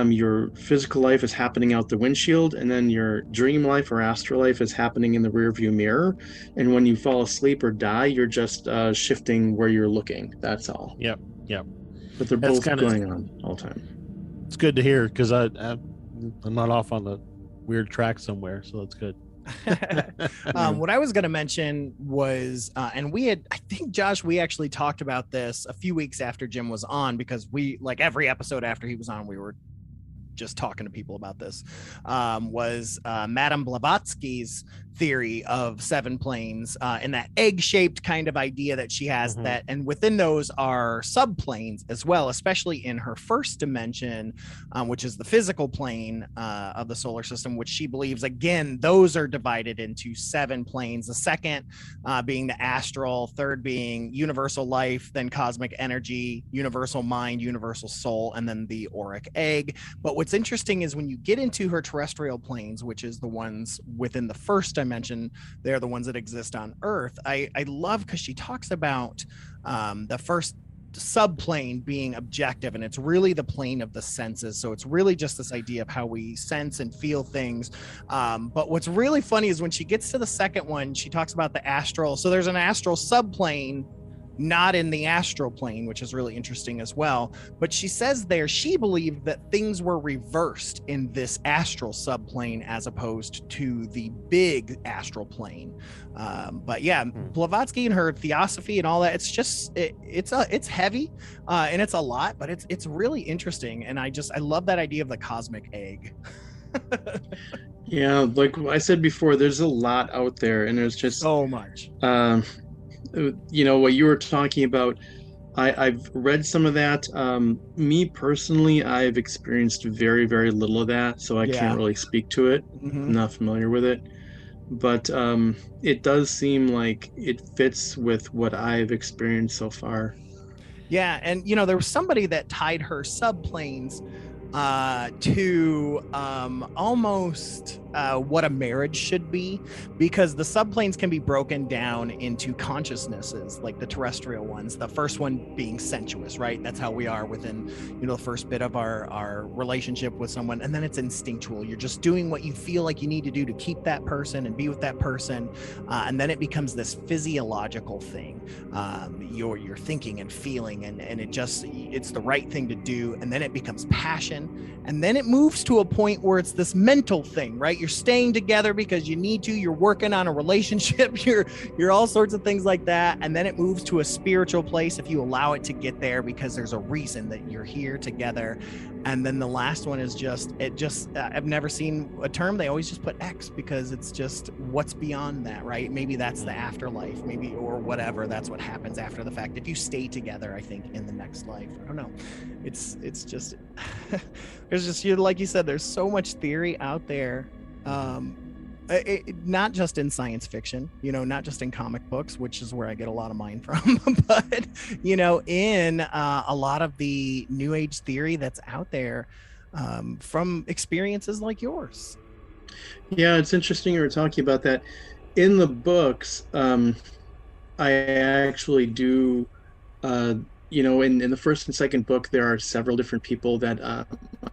Speaker 6: your physical life is happening out the windshield, and then your dream life or astral life is happening in the rearview mirror. And when you fall asleep or die, you're just shifting where you're looking. That's all.
Speaker 5: Yep.
Speaker 6: But they're both going on all the time.
Speaker 5: It's good to hear, because I'm not off on the weird track somewhere, so that's good.
Speaker 2: What I was going to mention was, and I think, Josh, we actually talked about this a few weeks after Jim was on, because we, like every episode after he was on, we were just talking to people about this, was Madame Blavatsky's theory of 7 planes, and that egg-shaped kind of idea that she has, that, and within those are subplanes as well, especially in her first dimension, which is the physical plane of the solar system, which she believes, again, those are divided into 7 planes, the second being the astral, third being universal life, then cosmic energy, universal mind, universal soul, and then the auric egg. But what's interesting is when you get into her terrestrial planes, which is the ones within the first dimension, they're the ones that exist on Earth. I love, because she talks about the first subplane being objective, and it's really the plane of the senses. So it's really just this idea of how we sense and feel things. But what's really funny is when she gets to the second one, she talks about the astral. So there's an astral subplane, not in the astral plane, which is really interesting as well. But she says there she believed that things were reversed in this astral subplane as opposed to the big astral plane. But yeah, Blavatsky and her theosophy and all that, it's just it's heavy and it's a lot, but it's really interesting. And I love that idea of the cosmic egg.
Speaker 6: Yeah, like I said before, there's a lot out there, and there's just
Speaker 2: so much.
Speaker 6: What you were talking about, I've read some of that. Me personally, I've experienced very, very little of that, so I can't really speak to it. I'm not familiar with it. But it does seem like it fits with what I've experienced so far.
Speaker 2: Yeah, and there was somebody that tied her subplanes to almost what a marriage should be, because the subplanes can be broken down into consciousnesses, like the terrestrial ones, the first one being sensuous, right? That's how we are within the first bit of our relationship with someone, and then it's instinctual. You're just doing what you feel like you need to do to keep that person and be with that person, and then it becomes this physiological thing. You're thinking and feeling, and it's the right thing to do, and then it becomes passion, and then it moves to a point where it's this mental thing, right? You're staying together because you need to, you're working on a relationship, you're all sorts of things like that, and then it moves to a spiritual place if you allow it to get there, because there's a reason that you're here together. And then the last one is I've never seen a term, they always just put X, because it's just what's beyond that, right? Maybe that's the afterlife, maybe, or whatever, that's what happens after the fact, if you stay together, I think, in the next life. I don't know, it's just there's just, like you said, there's so much theory out there, not just in science fiction, not just in comic books, which is where I get a lot of mine from, but in a lot of the new age theory that's out there, from experiences like yours.
Speaker 6: Yeah, it's interesting you were talking about that. In the books, I actually do, in the first and second book, there are several different people that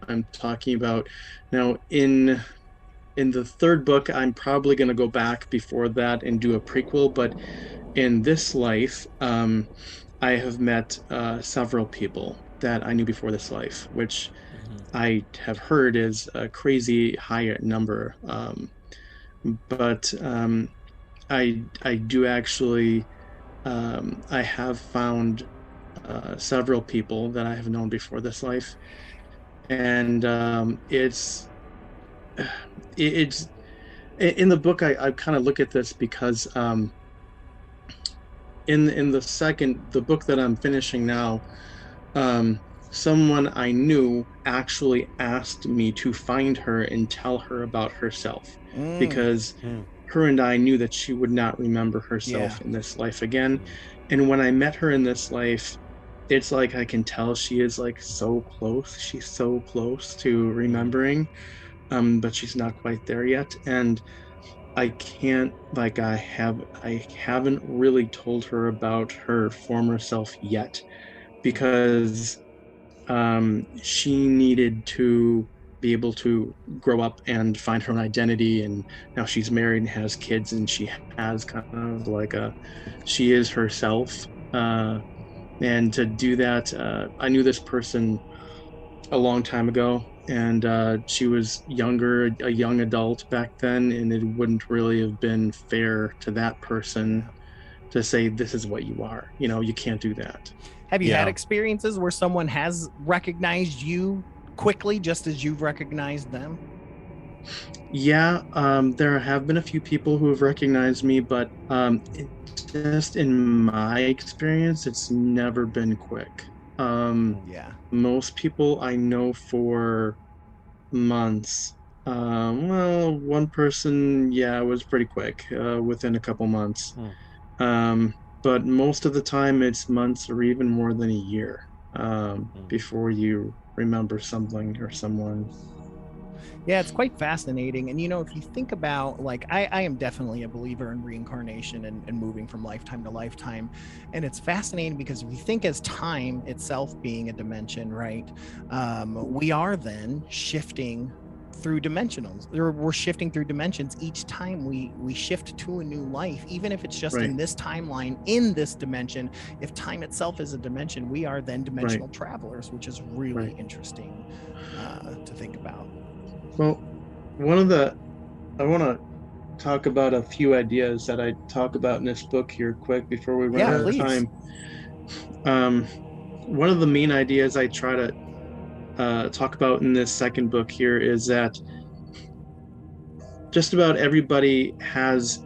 Speaker 6: I'm talking about. Now, in the third book, I'm probably going to go back before that and do a prequel, but in this life, I have met several people that I knew before this life, which I have heard is a crazy high number. But I do actually, I have found several people that I have known before this life, and it's in the book. I kind of look at this because in the book that I'm finishing now, someone I knew actually asked me to find her and tell her about herself, because her and I knew that she would not remember herself in this life again. And when I met her in this life, it's like I can tell she is like so close. She's so close to remembering, but she's not quite there yet. And I can't, like, I haven't really told her about her former self yet, because she needed to be able to grow up and find her own identity. And now she's married and has kids, and she has kind of like she is herself. And to do that, I knew this person a long time ago, and she was younger, a young adult back then, and it wouldn't really have been fair to that person to say, this is what you are. You can't do that.
Speaker 2: Have you had experiences where someone has recognized you quickly, just as you've recognized them?
Speaker 6: Yeah, there have been a few people who have recognized me, but just in my experience, it's never been quick. Most people I know for months. Well, one person, was pretty quick, within a couple months. But most of the time it's months or even more than a year before you remember something or someone.
Speaker 2: Yeah, it's quite fascinating. And, if you think about, like, I am definitely a believer in reincarnation and moving from lifetime to lifetime. And it's fascinating because if you think as time itself being a dimension, right, we are then shifting through dimensionals. We're shifting through dimensions each time we shift to a new life, even if it's just in this timeline, in this dimension. If time itself is a dimension, we are then dimensional travelers, which is really interesting to think about.
Speaker 6: Well, I want to talk about a few ideas that I talk about in this book here quick before we run out of time. One of the main ideas I try to talk about in this second book here is that just about everybody has,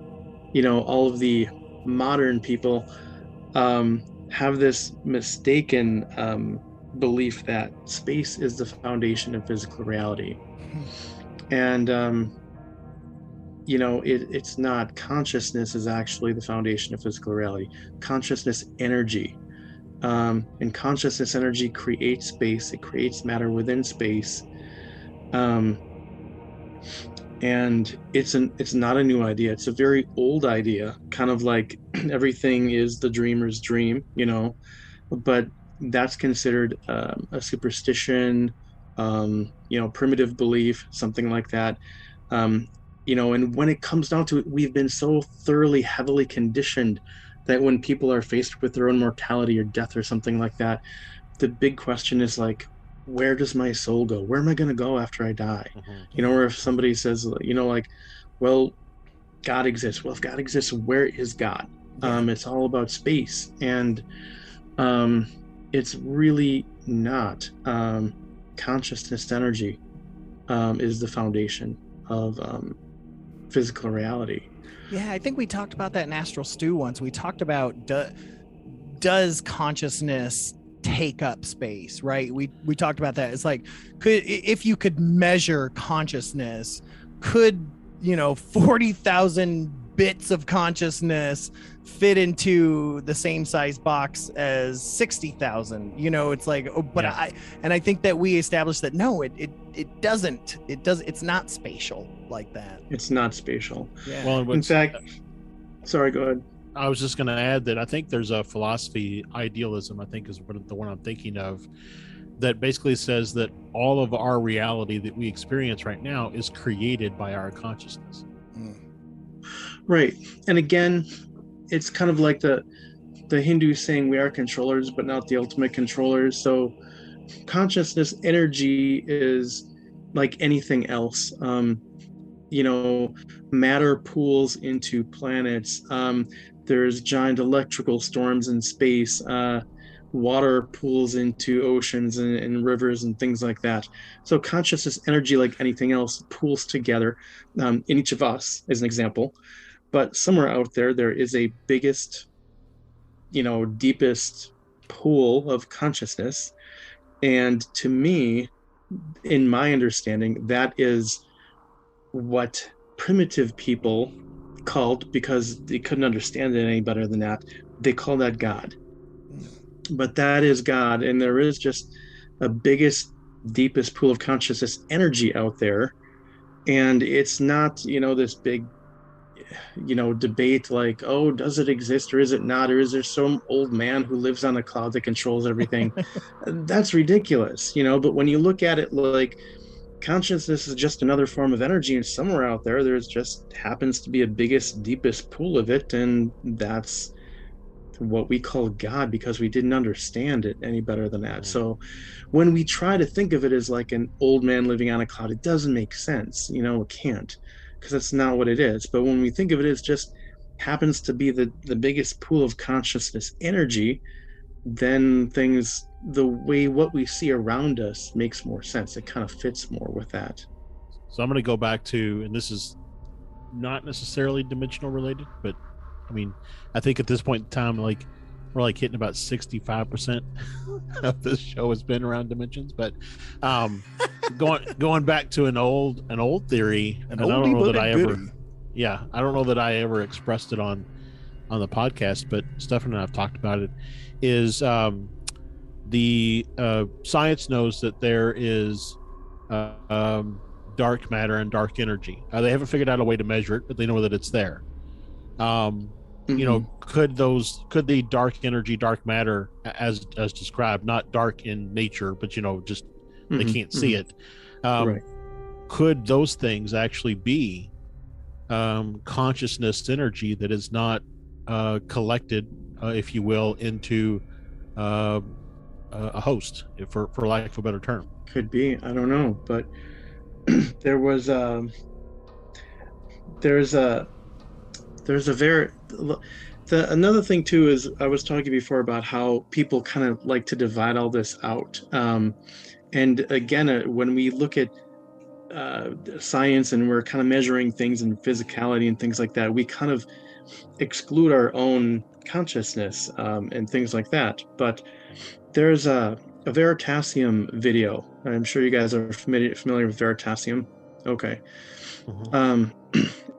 Speaker 6: all of the modern people have this mistaken belief that space is the foundation of physical reality. And it's not. Consciousness is actually the foundation of physical reality. Consciousness energy, and consciousness energy creates space. It creates matter within space, and it's not a new idea. It's a very old idea, kind of like everything is the dreamer's dream, but that's considered a superstition, primitive belief, something like that. And when it comes down to it, we've been so thoroughly, heavily conditioned that when people are faced with their own mortality or death or something like that, the big question is like, where does my soul go? Where am I going to go after I die? Or if somebody says, well, God exists. Well, if God exists, where is God? It's all about space. And it's really not. Consciousness energy is the foundation of physical reality.
Speaker 2: Yeah, I think we talked about that in Astral Stew once. We talked about does consciousness take up space, right? We talked about that. It's like, if you could measure consciousness, could 40,000 bits of consciousness fit into the same size box as 60,000? It's like, I think that we established that no, it doesn't. It's not spatial like that.
Speaker 6: It's not spatial.
Speaker 2: Yeah.
Speaker 5: Well,
Speaker 6: in fact, sorry, go ahead.
Speaker 5: I was just going to add that I think there's a philosophy, idealism, I think is the one I'm thinking of, that basically says that all of our reality that we experience right now is created by our consciousness.
Speaker 6: Right. And again, it's kind of like the Hindu saying we are controllers, but not the ultimate controllers. So consciousness energy is like anything else. Matter pools into planets. There's giant electrical storms in space. Water pools into oceans and rivers and things like that. So consciousness energy, like anything else, pools together in each of us, as an example. But somewhere out there is a biggest, deepest pool of consciousness. And to me, in my understanding, that is what primitive people called, because they couldn't understand it any better than that, they call that God. But that is God, and there is just a biggest, deepest pool of consciousness energy out there, and it's not, this big, debate like, oh, does it exist or is it not, or is there some old man who lives on a cloud that controls everything? That's ridiculous, but when you look at it like consciousness is just another form of energy, and somewhere out there there's just happens to be a biggest, deepest pool of it, and that's what we call God, because we didn't understand it any better than that. So when we try to think of it as like an old man living on a cloud, it doesn't make sense. It can't, because that's not what it is. But when we think of it as just happens to be the biggest pool of consciousness energy, then things, the way what we see around us makes more sense. It kind of fits more with that.
Speaker 5: So I'm going to go back to, and this is not necessarily dimensional related, but I mean, I think at this point in time, like we're like hitting about 65% of this show has been around dimensions. But going back to an old theory, and I don't know that I ever expressed it on the podcast, but Stefan and I have talked about it. Is the science knows that there is dark matter and dark energy. They haven't figured out a way to measure it, but they know that it's there. Could the dark energy, dark matter, as described, not dark in nature, but just they can't see it.
Speaker 6: Right.
Speaker 5: Could those things actually be consciousness energy that is not collected, if you will, into a host, for lack of a better term?
Speaker 6: Could be. I don't know, but there's another thing too is, I was talking before about how people kind of like to divide all this out, and again, when we look at science and we're kind of measuring things in physicality and things like that, we kind of exclude our own consciousness and things like that. But there's a Veritasium video. I'm sure you guys are familiar with Veritasium. Okay.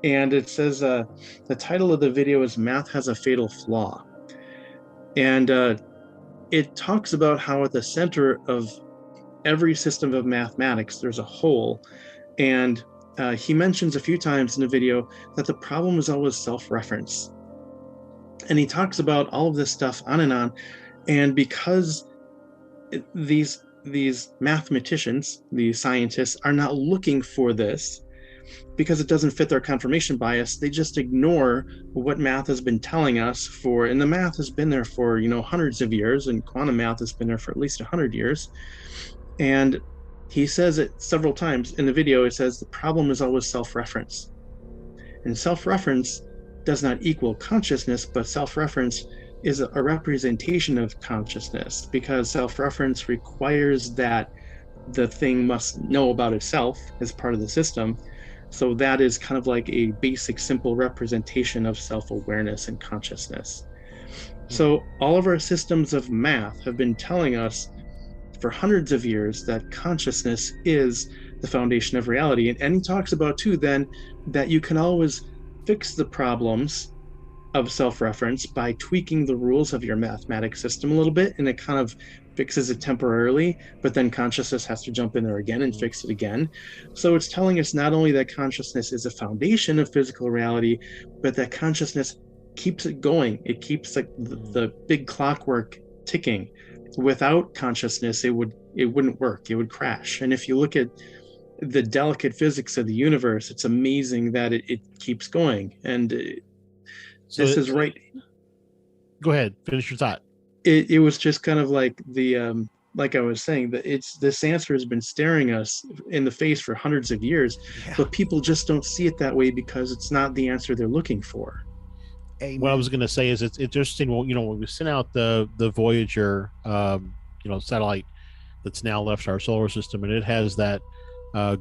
Speaker 6: And it says the title of the video is "Math Has a Fatal Flaw," and it talks about how at the center of every system of mathematics there's a hole, and he mentions a few times in the video that the problem is always self-reference, and he talks about all of this stuff on, and because these mathematicians, these scientists, are not looking for this, because it doesn't fit their confirmation bias, they just ignore what math has been telling us for, and the math has been there for hundreds of years, and quantum math has been there for at least 100 years. And he says it several times in the video. It says the problem is always self-reference, and self-reference does not equal consciousness, but self-reference is a representation of consciousness, because self-reference requires that the thing must know about itself as part of the system. So that is kind of like a basic, simple representation of self-awareness and consciousness. So all of our systems of math have been telling us for hundreds of years that consciousness is the foundation of reality. And he talks about too then that you can always fix the problems of self-reference by tweaking the rules of your mathematics system a little bit, and it kind of fixes it temporarily, but then consciousness has to jump in there again and fix it again. So it's telling us not only that consciousness is a foundation of physical reality, but that consciousness keeps it going. It keeps the big clockwork ticking. Without consciousness, it wouldn't work. It would crash. And if you look at the delicate physics of the universe, it's amazing that it keeps going. And
Speaker 5: So
Speaker 6: this is right.
Speaker 5: Go ahead, finish your thought.
Speaker 6: It was just kind of like like I was saying, that this answer has been staring us in the face for hundreds of years, but people just don't see it that way because it's not the answer they're looking for.
Speaker 2: Amen.
Speaker 5: What I was going to say is it's interesting. Well, when we sent out the Voyager, satellite that's now left our solar system, and it has that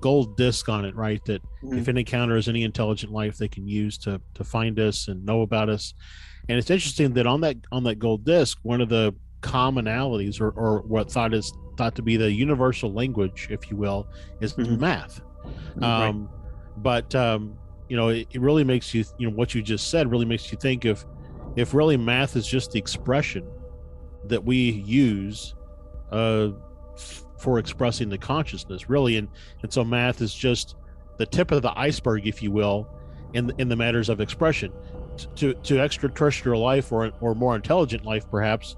Speaker 5: gold disc on it, right? That if it encounters any intelligent life, they can use to find us and know about us. And it's interesting that on that gold disc, one of the commonalities, or what thought to be the universal language, if you will, is math.
Speaker 6: Right.
Speaker 5: But it really makes you, what you just said really makes you think if really math is just the expression that we use for expressing the consciousness, really, and so math is just the tip of the iceberg, if you will, in the matters of expression. To extraterrestrial life or more intelligent life, perhaps,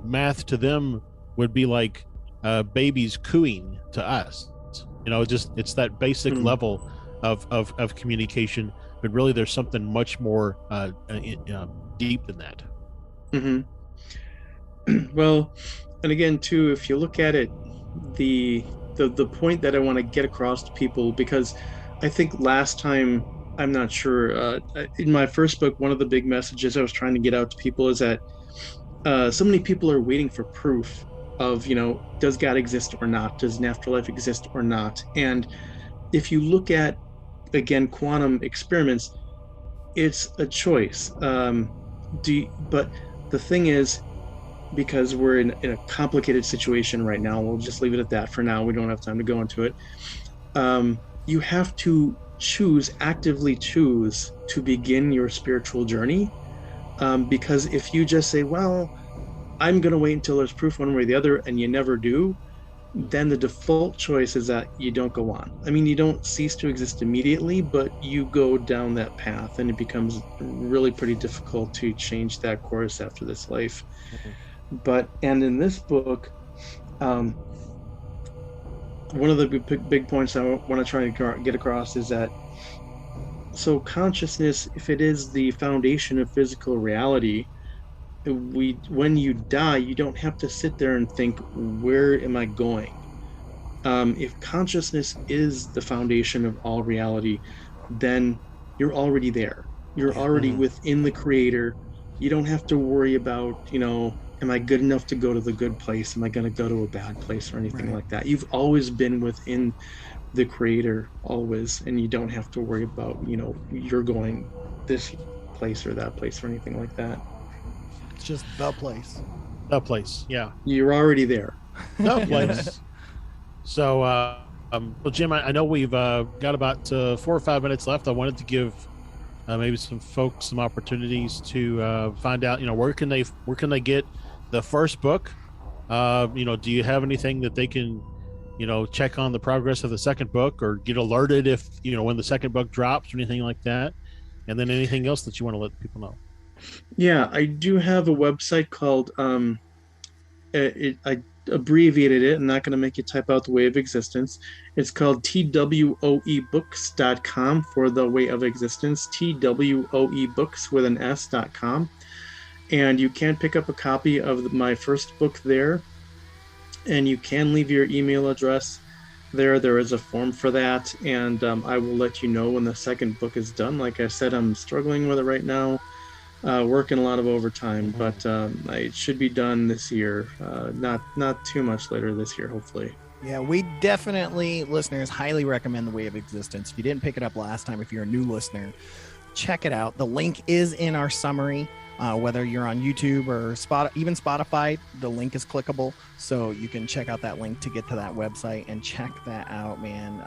Speaker 5: math to them would be like babies cooing to us. It's that basic level of communication, but really there's something much more deep than that.
Speaker 6: Well, and again too, if you look at it, the point that I want to get across to people, because I think last time, I'm not sure, in my first book, one of the big messages I was trying to get out to people is that so many people are waiting for proof of, does God exist or not? Does an afterlife exist or not? And if you look at, again, quantum experiments, it's a choice. But the thing is, because we're in a complicated situation right now, we'll just leave it at that for now. We don't have time to go into it. You have to actively choose to begin your spiritual journey. Because if you just say, well, I'm going to wait until there's proof one way or the other, and you never do, then the default choice is that you don't go on. I mean, you don't cease to exist immediately, but you go down that path, and it becomes really pretty difficult to change that course after this life. And in this book, one of the big points I want to try to get across is that, so consciousness, if it is the foundation of physical reality, when you die, you don't have to sit there and think, where am I going? If consciousness is the foundation of all reality, then you're already there. You're already within the Creator. You don't have to worry about, am I good enough to go to the good place? Am I going to go to a bad place or anything like that? You've always been within the Creator, always, and you don't have to worry about, you're going this place or that place or anything like that.
Speaker 2: It's just the place.
Speaker 5: The place, yeah.
Speaker 6: You're already there.
Speaker 5: The place. So, well, Jim, I know we've got about 4 or 5 minutes left. I wanted to give maybe some folks some opportunities to find out, where can they get the first book? Do you have anything that they can, check on the progress of the second book, or get alerted if, when the second book drops or anything like that? And then anything else that you want to let people know?
Speaker 6: Yeah, I do have a website called, I abbreviated it. I'm not going to make you type out the Way of Existence. It's called TWOEbooks.com, for the Way of Existence, TWOEbooks with an S.com. And you can pick up a copy of my first book there, and you can leave your email address there. There is a form for that, and I will let you know when the second book is done. Like I said, I'm struggling with it right now, working a lot of overtime, but it should be done this year, not too much later this year, hopefully.
Speaker 2: Yeah, we definitely, listeners, highly recommend The Way of Existence. If you didn't pick it up last time, if you're a new listener, check it out. The link is in our summary. Whether you're on YouTube or even Spotify, the link is clickable, so you can check out that link to get to that website and check that out, man.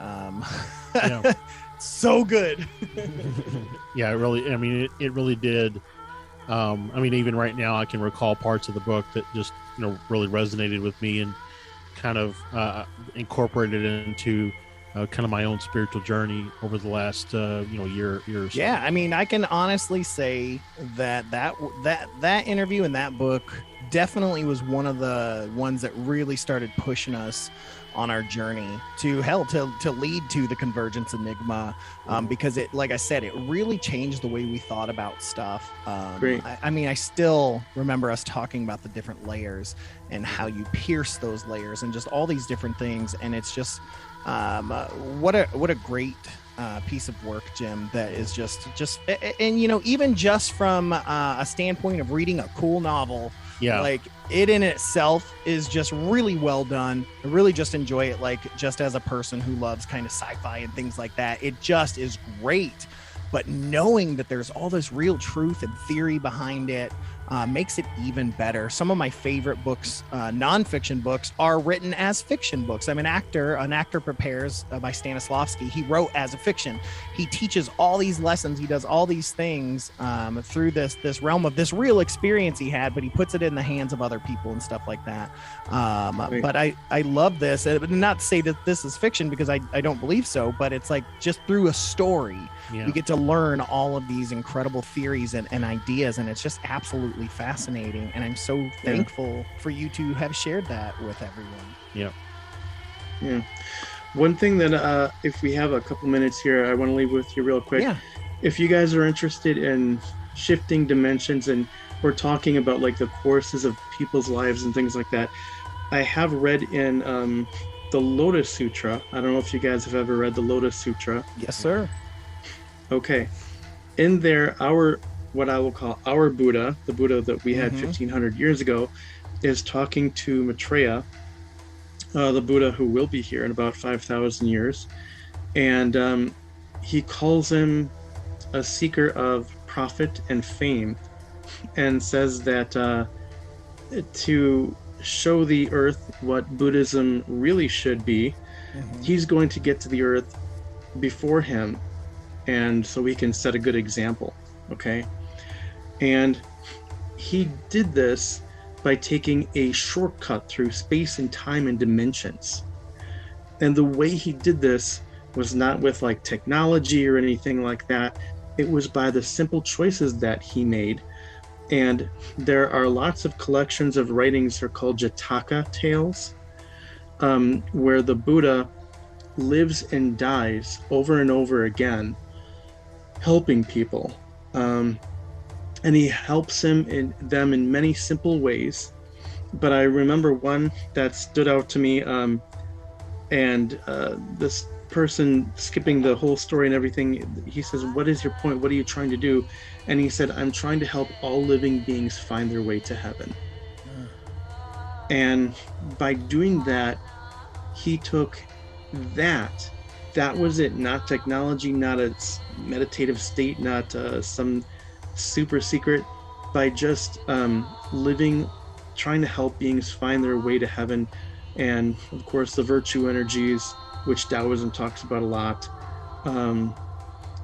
Speaker 2: So good.
Speaker 5: Yeah, it really, it really did. Even right now, I can recall parts of the book that just, really resonated with me and kind of incorporated it into kind of my own spiritual journey over the last year or so.
Speaker 2: Yeah, I can honestly say that interview and that book definitely was one of the ones that really started pushing us on our journey to lead to the Convergence Enigma, because it, like I said, it really changed the way we thought about stuff.
Speaker 6: Great.
Speaker 2: I still remember us talking about the different layers and how you pierce those layers and just all these different things, and it's just what a great piece of work, Jim, that is just and even just from a standpoint of reading a cool novel, like it in itself is just really well done. I really just enjoy it, like just as a person who loves kind of sci-fi and things like that. It just is great. But knowing that there's all this real truth and theory behind it, makes it even better. Some of my favorite books, nonfiction books, are written as fiction books. I'm an actor. An Actor Prepares by Stanislavski. He wrote as a fiction. He teaches all these lessons. He does all these things through this realm of this real experience he had, but he puts it in the hands of other people and stuff like that. But I love this. Not to say that this is fiction, because I don't believe so, but it's like just through a story, you get to learn all of these incredible theories and ideas, and it's just absolutely fascinating. And I'm so thankful for you to have shared that with everyone.
Speaker 6: Yeah. One thing that if we have a couple minutes here, I want to leave with you real quick. If you guys are interested in shifting dimensions, and we're talking about like the courses of people's lives and things like that, I have read in the Lotus Sutra. I don't know if you guys have ever read the Lotus Sutra.
Speaker 2: Yes, sir.
Speaker 6: Okay. In there, what I will call our Buddha, the Buddha that we had 1500 years ago, is talking to Maitreya, the Buddha who will be here in about 5,000 years. And he calls him a seeker of profit and fame, and says that to show the earth what Buddhism really should be, he's going to get to the earth before him, and so he can set a good example. Okay. And he did this by taking a shortcut through space and time and dimensions. And the way he did this was not with like technology or anything like that. It was by the simple choices that he made. And there are lots of collections of writings that are called Jataka tales, where the Buddha lives and dies over and over again, helping people. And he helps them in many simple ways. But I remember one that stood out to me, and this person, skipping the whole story and everything, he says, "What is your point? What are you trying to do?" And he said, "I'm trying to help all living beings find their way to heaven." And by doing that, he took that was it, not technology, not a meditative state, not some super secret, by just living, trying to help beings find their way to heaven. And of course the virtue energies, which Taoism talks about a lot,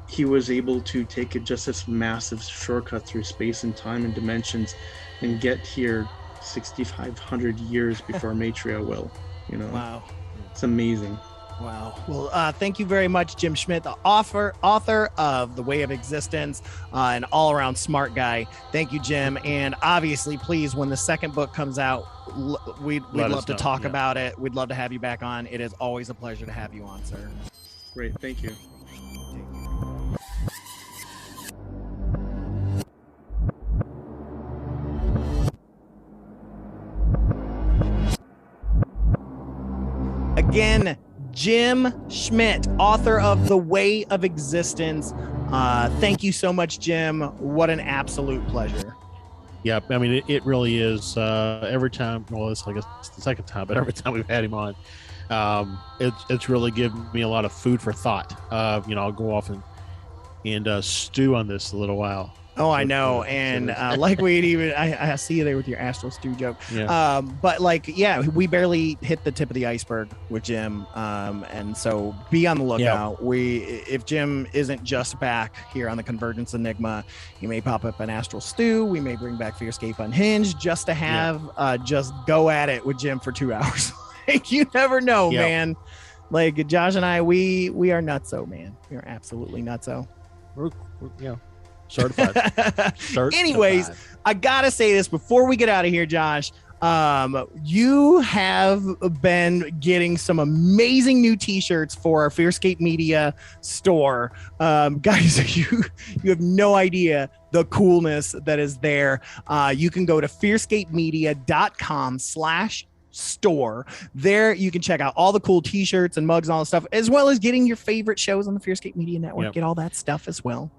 Speaker 6: he was able to take it just this massive shortcut through space and time and dimensions and get here 6,500 years before Maitreya will.
Speaker 2: Wow.
Speaker 6: It's amazing.
Speaker 2: Wow. Well, thank you very much, Jim Schmidt, the author of The Way of Existence, an all-around smart guy. Thank you, Jim. And obviously, please, when the second book comes out, we'd love to talk about it. We'd love to have you back on. It is always a pleasure to have you on, sir.
Speaker 6: Great. Thank you.
Speaker 2: Again, Jim Schmidt, author of The Way of Existence. Thank you so much, Jim. What an absolute pleasure.
Speaker 5: Yeah, I mean, it really is. Every time, well, it's like it's the second time, but every time we've had him on, it's really given me a lot of food for thought. I'll go off and stew on this a little while.
Speaker 2: Oh, I know. And like I see you there with your Astral Stew joke.
Speaker 5: Yeah.
Speaker 2: But we barely hit the tip of the iceberg with Jim. And so be on the lookout.
Speaker 5: Yeah.
Speaker 2: If Jim isn't just back here on the Convergence Enigma, he may pop up an Astral Stew. We may bring back FearScape Unhinged just to have just go at it with Jim for 2 hours. You never know, man. Like Josh and I, we are nutso, man. We are absolutely nutso.
Speaker 5: We're certified.
Speaker 2: Anyways, I gotta say this before we get out of here, Josh. You have been getting some amazing new t-shirts for our FearScape Media store. Guys, you have no idea the coolness that is there. You can go to fearscapemedia.com/store. There you can check out all the cool t-shirts and mugs and all the stuff, as well as getting your favorite shows on the FearScape Media Network. Get all that stuff as well.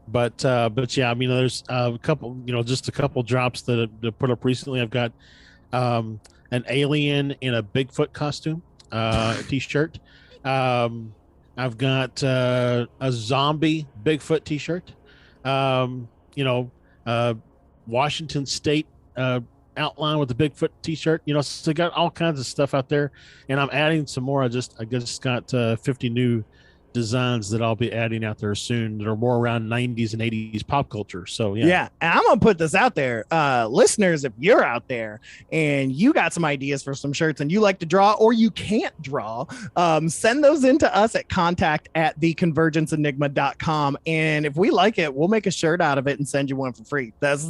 Speaker 5: But yeah, I mean, there's a couple, just a couple drops that have put up recently. I've got an alien in a Bigfoot costume t-shirt. I've got a zombie Bigfoot t-shirt. Washington State outline with the Bigfoot T-shirt. So got all kinds of stuff out there, and I'm adding some more. I just got 50 new designs that I'll be adding out there soon that are more around 90s and 80s pop culture. So
Speaker 2: yeah, and I'm gonna put this out there, listeners, if you're out there and you got some ideas for some shirts and you like to draw or you can't draw, send those in to us at contact@theconvergenceenigma.com, and if we like it, we'll make a shirt out of it and send you one for free. That's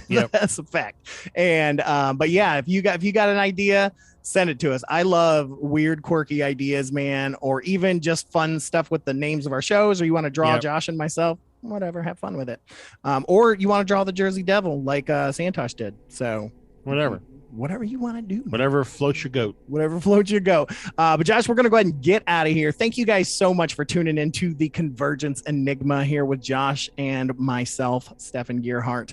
Speaker 2: that's a fact. And but yeah, if you got an idea, send it to us. I love weird, quirky ideas, man, or even just fun stuff with the names of our shows, or you want to draw Josh and myself, whatever, have fun with it. Or you want to draw the Jersey Devil like Santosh did. So whatever you want to do,
Speaker 5: whatever floats your goat,
Speaker 2: but Josh, we're going to go ahead and get out of here. Thank you guys so much for tuning into the Convergence Enigma here with Josh and myself, Stefan Gearhart.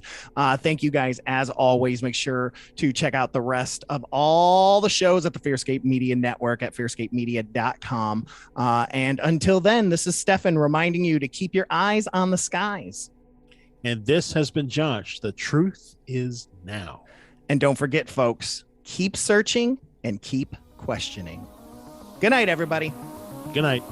Speaker 2: Thank you guys. As always, make sure to check out the rest of all the shows at the FearScape Media Network at fearscapemedia.com. And until then, this is Stefan reminding you to keep your eyes on the skies.
Speaker 5: And this has been Josh. The truth is now.
Speaker 2: And don't forget, folks, keep searching and keep questioning. Good night, everybody.
Speaker 5: Good night.